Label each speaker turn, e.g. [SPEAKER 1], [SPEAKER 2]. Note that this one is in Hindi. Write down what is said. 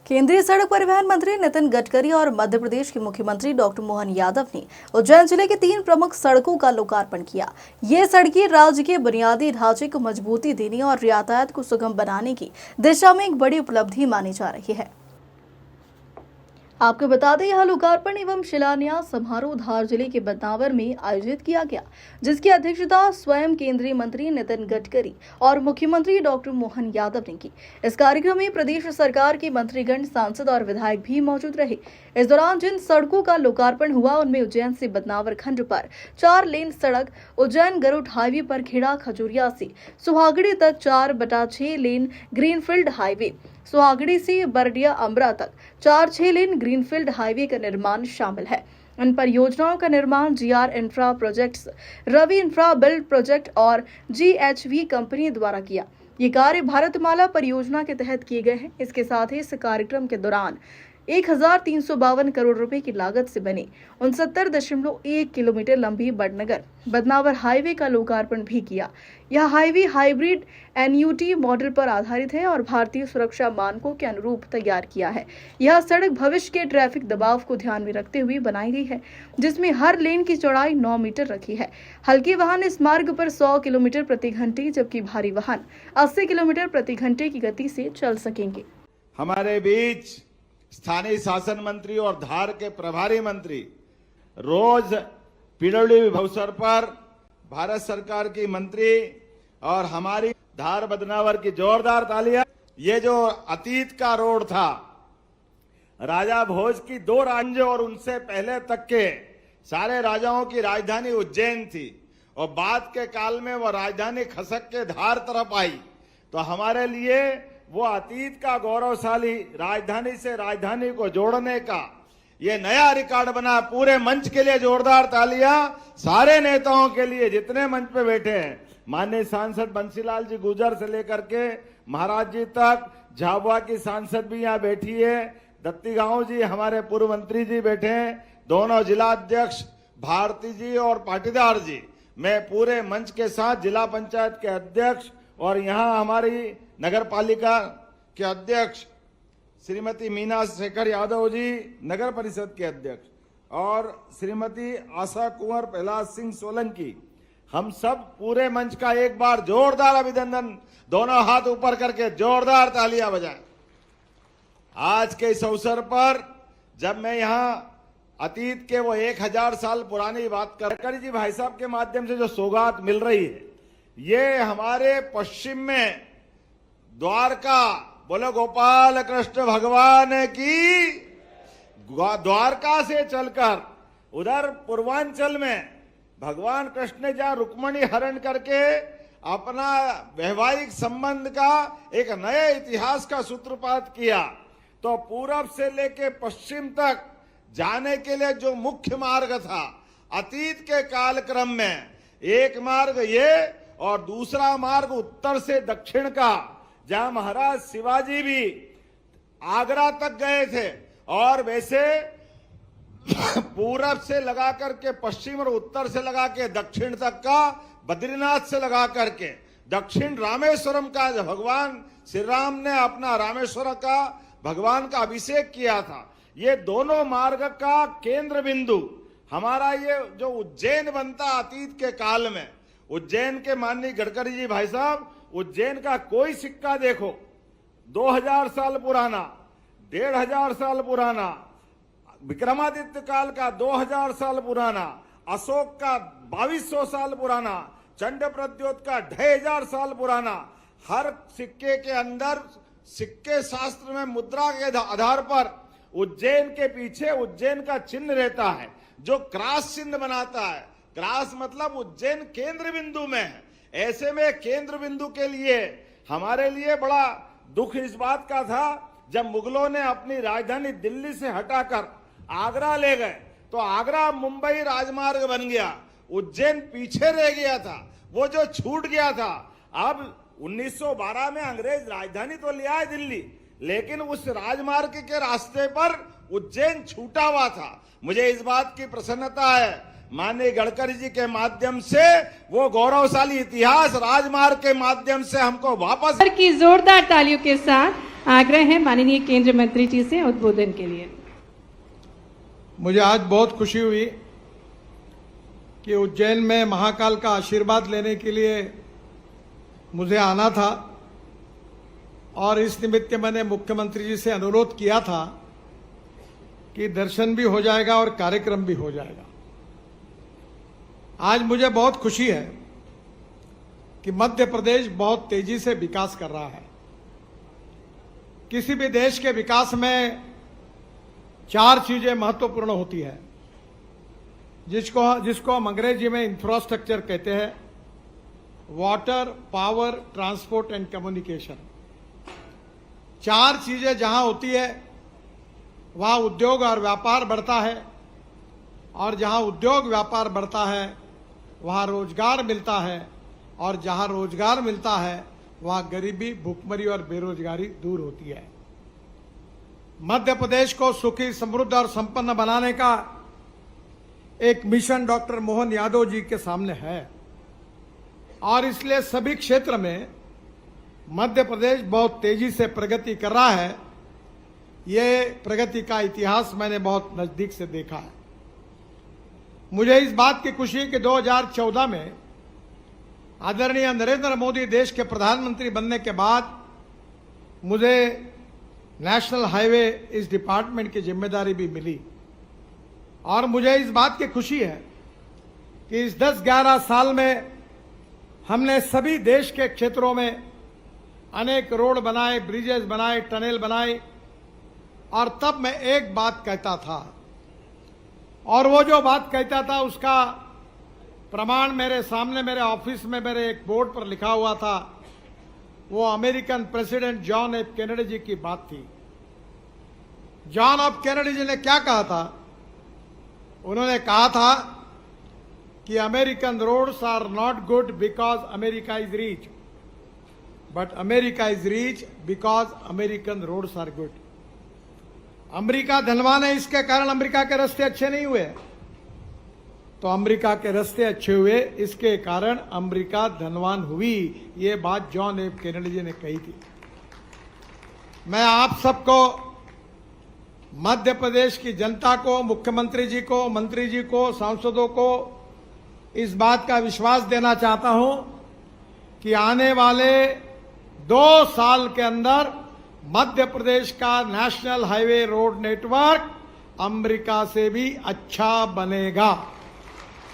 [SPEAKER 1] केंद्रीय सड़क परिवहन मंत्री नितिन गडकरी और मध्य प्रदेश के मुख्यमंत्री डॉक्टर मोहन यादव ने उज्जैन जिले के 3 प्रमुख सड़कों का लोकार्पण किया। ये सड़कें राज्य के बुनियादी ढांचे को मजबूती देने और यातायात को सुगम बनाने की दिशा में एक बड़ी उपलब्धि मानी जा रही है। आपको बता दें, यह लोकार्पण एवं शिलान्यास समारोह धार जिले के बदनावर में आयोजित किया गया, जिसकी अध्यक्षता स्वयं केंद्रीय मंत्री नितिन गडकरी और मुख्यमंत्री डॉक्टर मोहन यादव ने की। इस कार्यक्रम में प्रदेश सरकार के मंत्रीगण, सांसद और विधायक भी मौजूद रहे। इस दौरान जिन सड़कों का लोकार्पण हुआ उनमें उज्जैन से बदनावर खंड पर 4 लेन सड़क, उज्जैन गरुड़ हाईवे पर खेड़ा खजूरिया से सुहागड़ी तक 4/6 लेन ग्रीनफील्ड हाईवे, सुहागड़ी से बरडिया अमरा तक 4/6 लेन ग्रीनफील्ड हाईवे का निर्माण शामिल है। इन परियोजनाओं का निर्माण GR infra projects, Ravi infra build project और जीएचवी कंपनी द्वारा किया। ये कार्य भारतमाला परियोजना के तहत किए गए हैं। इसके साथ ही इस कार्यक्रम के दौरान 1352 करोड़ रुपए की लागत से बने 69.1 किलोमीटर लंबी बड़नगर बदनावर हाईवे का लोकार्पण भी किया। यह हाईवे हाइब्रिड एनयूटी मॉडल पर आधारित है और भारतीय सुरक्षा मानकों के अनुरूप तैयार किया है। यह सड़क भविष्य के ट्रैफिक दबाव को ध्यान में रखते हुए बनाई गई है, जिसमें हर लेन की चौड़ाई 9 मीटर रखी है। हल्के वाहन इस मार्ग पर 100 किलोमीटर प्रति घंटे जबकि भारी वाहन 80 किलोमीटर प्रति घंटे की गति से चल सकेंगे।
[SPEAKER 2] हमारे बीच स्थानीय शासन मंत्री और धार के प्रभारी मंत्री रोज पीडब्ल्यूडी अवसर पर भारत सरकार की मंत्री और हमारी धार बदनावर की जोरदार तालियां। ये जो अतीत का रोड था, राजा भोज की 2 राज्यों और उनसे पहले तक के सारे राजाओं की राजधानी उज्जैन थी और बाद के काल में वह राजधानी खसक के धार तरफ आई। तो हमारे लिए वो अतीत का गौरवशाली राजधानी से राजधानी को जोड़ने का ये नया रिकॉर्ड बना। पूरे मंच के लिए जोरदार तालियां, सारे नेताओं के लिए जितने मंच पे बैठे हैं। माननीय सांसद बंसीलाल जी गुजर से लेकर के महाराज जी तक, झाबुआ की सांसद भी यहाँ बैठी है, दत्ती गांव जी हमारे पूर्व मंत्री जी बैठे हैं, दोनों जिला अध्यक्ष भारती जी और पाटीदार जी। मैं पूरे मंच के साथ जिला पंचायत के अध्यक्ष और यहाँ हमारी नगर पालिका के अध्यक्ष श्रीमती मीना शेखर यादव जी, नगर परिषद के अध्यक्ष, और श्रीमती आशा कुंवर प्रहलाद सिंह सोलंकी, हम सब पूरे मंच का एक बार जोरदार अभिनंदन, दोनों हाथ ऊपर करके जोरदार तालियां बजाएं। आज के इस अवसर पर जब मैं यहां अतीत के वो 1000 साल पुरानी बात कर जी भाई साहब के माध्यम से जो सौगात मिल रही है, ये हमारे पश्चिम में द्वारका, बोलो गोपाल कृष्ण भगवान की, द्वारका से चलकर उधर पूर्वांचल में भगवान कृष्ण ने जहां रुक्मणी हरण करके अपना वैवाहिक संबंध का एक नए इतिहास का सूत्रपात किया, तो पूरब से लेके पश्चिम तक जाने के लिए जो मुख्य मार्ग था अतीत के कालक्रम में, एक मार्ग ये और दूसरा मार्ग उत्तर से दक्षिण का, जहां महाराज शिवाजी भी आगरा तक गए थे और वैसे पूरब से लगा करके पश्चिम और उत्तर से लगा के दक्षिण तक का, बद्रीनाथ से लगा करके दक्षिण रामेश्वरम का, भगवान श्री राम ने अपना रामेश्वर का भगवान का अभिषेक किया था। ये दोनों मार्ग का केंद्र बिंदु हमारा ये जो उज्जैन बनता अतीत के काल में, उज्जैन के माननीय गडकरी जी भाई साहब, उज्जैन का कोई सिक्का देखो 2000 साल पुराना, 1500 साल पुराना, विक्रमादित्य काल का 2000 साल पुराना, अशोक का 2200 साल पुराना, चंड प्रद्योत का 2500 साल पुराना, हर सिक्के के अंदर सिक्के शास्त्र में मुद्रा के आधार पर उज्जैन के पीछे उज्जैन का चिन्ह रहता है, जो क्रॉस चिन्ह बनाता है। क्रॉस मतलब उज्जैन केंद्र बिंदु में है। ऐसे में केंद्र बिंदु के लिए हमारे लिए बड़ा दुख इस बात का था, जब मुगलों ने अपनी राजधानी दिल्ली से हटाकर आगरा ले गए, तो आगरा मुंबई राजमार्ग बन गया, उज्जैन पीछे रह गया था, वो जो छूट गया था। अब 1912 में अंग्रेज राजधानी तो ले आए दिल्ली, लेकिन उस राजमार्ग के रास्ते पर उज्जैन छूटा हुआ था। मुझे इस बात की प्रसन्नता है, माननीय गडकरी जी के माध्यम से वो गौरवशाली इतिहास राजमार्ग के माध्यम से हमको वापस
[SPEAKER 3] की जोरदार तालियों के साथ आग्रह है माननीय केंद्रीय मंत्री जी से उद्बोधन के लिए।
[SPEAKER 4] मुझे आज बहुत खुशी हुई कि उज्जैन में महाकाल का आशीर्वाद लेने के लिए मुझे आना था और इस निमित्त मैंने मुख्यमंत्री जी से अनुरोध किया था कि दर्शन भी हो जाएगा और कार्यक्रम भी हो जाएगा। आज मुझे बहुत खुशी है कि मध्य प्रदेश बहुत तेजी से विकास कर रहा है। किसी भी देश के विकास में 4 चीजें महत्वपूर्ण होती है, जिसको हम अंग्रेजी में इंफ्रास्ट्रक्चर कहते हैं। Water, power, transport and communication. 4 चीजें जहां होती है वहां उद्योग और व्यापार बढ़ता है, और जहां उद्योग व्यापार बढ़ता है वहां रोजगार मिलता है, और जहां रोजगार मिलता है वहां गरीबी, भूखमरी और बेरोजगारी दूर होती है। मध्य प्रदेश को सुखी, समृद्ध और संपन्न बनाने का एक मिशन डॉक्टर मोहन यादव जी के सामने है, और इसलिए सभी क्षेत्र में मध्य प्रदेश बहुत तेजी से प्रगति कर रहा है। ये प्रगति का इतिहास मैंने बहुत नजदीक से देखा है। मुझे इस बात की खुशी है कि 2014 में आदरणीय नरेंद्र मोदी देश के प्रधानमंत्री बनने के बाद मुझे नेशनल हाईवे इस डिपार्टमेंट की जिम्मेदारी भी मिली, और मुझे इस बात की खुशी है कि इस 10-11 साल में हमने सभी देश के क्षेत्रों में अनेक रोड बनाए, ब्रिजेस बनाए, टनल बनाए, और तब मैं एक बात कहता था, और वो जो बात कहता था उसका प्रमाण मेरे सामने मेरे ऑफिस में मेरे एक बोर्ड पर लिखा हुआ था। वो American president John F Kennedy ji की बात थी। जॉन एफ कैनेडी जी ने क्या कहा था? उन्होंने कहा था कि American roads are not good because America is rich, but America is rich because American roads are good. America धनवान है, इसके कारण अमेरिका के रास्ते अच्छे नहीं हुए, तो अमेरिका के रास्ते अच्छे हुए, इसके कारण अमेरिका धनवान हुई। ये बात जॉन एफ कैनेडी जी ने कही थी। मैं आप सबको, मध्य प्रदेश की जनता को, मुख्यमंत्री जी को, मंत्री जी को, सांसदों को इस बात का विश्वास देना चाहता हूं कि आने वाले 2 साल के अंदर मध्य प्रदेश का national highway road network America से भी अच्छा बनेगा।